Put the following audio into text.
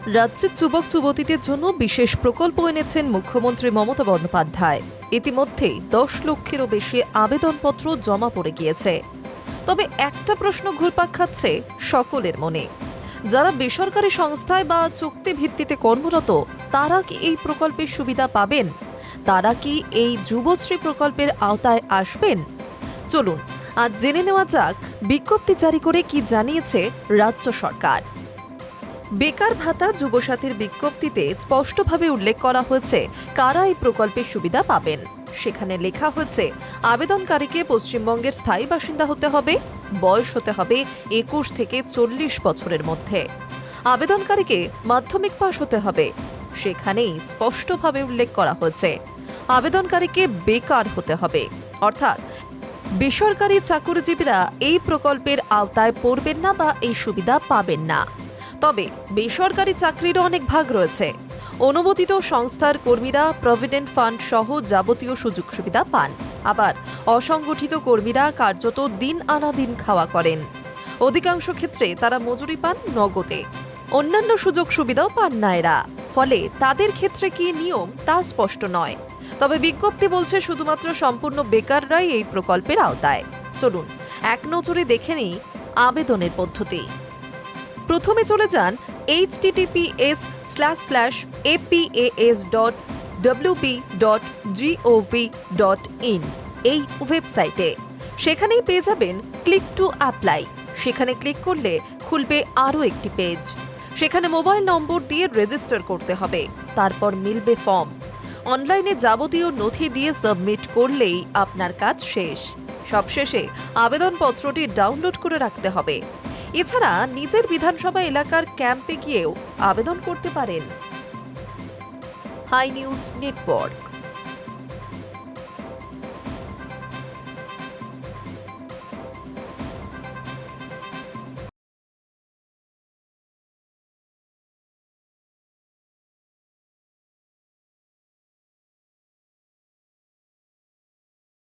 রাজ্যের যুবক যুবতীদের জন্য বিশেষ প্রকল্প এনেছেন মুখ্যমন্ত্রী মমতা বন্দ্যোপাধ্যায়। ইতিমধ্যেই 10 লক্ষেরও বেশি আবেদনপত্র জমা পড়ে গিয়েছে। তবে একটা প্রশ্ন ঘুরপাক খাচ্ছে সকলের মনে, যারা বেসরকারি সংস্থায় বা চুক্তি ভিত্তিতে কর্মরত তারা কি এই প্রকল্পের সুবিধা পাবেন? তারা কি এই যুবশ্রী প্রকল্পের আওতায় আসবেন? চলুন আজ জেনে নেওয়া যাক বিজ্ঞপ্তি জারি করে কি জানিয়েছে রাজ্য সরকার। বেকার ভাতা যুবসাথীর বিজ্ঞপ্তিতে স্পষ্টভাবে উল্লেখ করা হয়েছে কারা এই প্রকল্পের সুবিধা পাবেন। সেখানে লেখা হয়েছে আবেদনকারীকে পশ্চিমবঙ্গের স্থায়ী বাসিন্দা হতে হবে, বয়স হতে হবে 21 থেকে 40 বছরের মধ্যে, আবেদনকারীকে মাধ্যমিক পাশ হতে হবে। সেখানেই স্পষ্টভাবে উল্লেখ করা হয়েছে আবেদনকারীকে বেকার হতে হবে, অর্থাৎ বেসরকারি চাকরিজীবীরা এই প্রকল্পের আওতায় পড়বেন না বা এই সুবিধা পাবেন না। তবে বেসরকারি চাকরিরও অনেক ভাগ রয়েছে। অনুমোদিত সংস্থার কর্মীরা প্রভিডেন্ট ফান্ড সহ যাবতীয় সুযোগ সুবিধা পান, আবার অসংগঠিত কর্মীরা কার্যত দিন আনা দিন খাওয়া করেন। অধিকাংশ ক্ষেত্রে তারা মজুরি পান নগদে, অন্যান্য সুযোগ সুবিধাও পান না এরা। ফলে তাদের ক্ষেত্রে কি নিয়ম তা স্পষ্ট নয়। তবে বিজ্ঞপ্তি বলছে শুধুমাত্র সম্পূর্ণ বেকাররাই এই প্রকল্পের আওতায়। চলুন এক নজরে দেখে নিই আবেদনের পদ্ধতি। প্রথমে চলে যান https://apas.wb.gov.in এই ওয়েবসাইটে। সেখানেই পেয়ে যাবেন ক্লিক টু অ্যাপ্লাই। সেখানে ক্লিক করলে খুলবে আরও একটি পেজ। সেখানে মোবাইল নম্বর দিয়ে রেজিস্টার করতে হবে, তারপর মিলবে ফর্ম। অনলাইনে যাবতীয় নথি দিয়ে সাবমিট করলেই আপনার কাজ শেষ। সবশেষে আবেদনপত্রটি ডাউনলোড করে রাখতে হবে। এছাড়া নিজের বিধানসভা এলাকার ক্যাম্পে গিয়েও আবেদন করতে পারেন। Hi news network.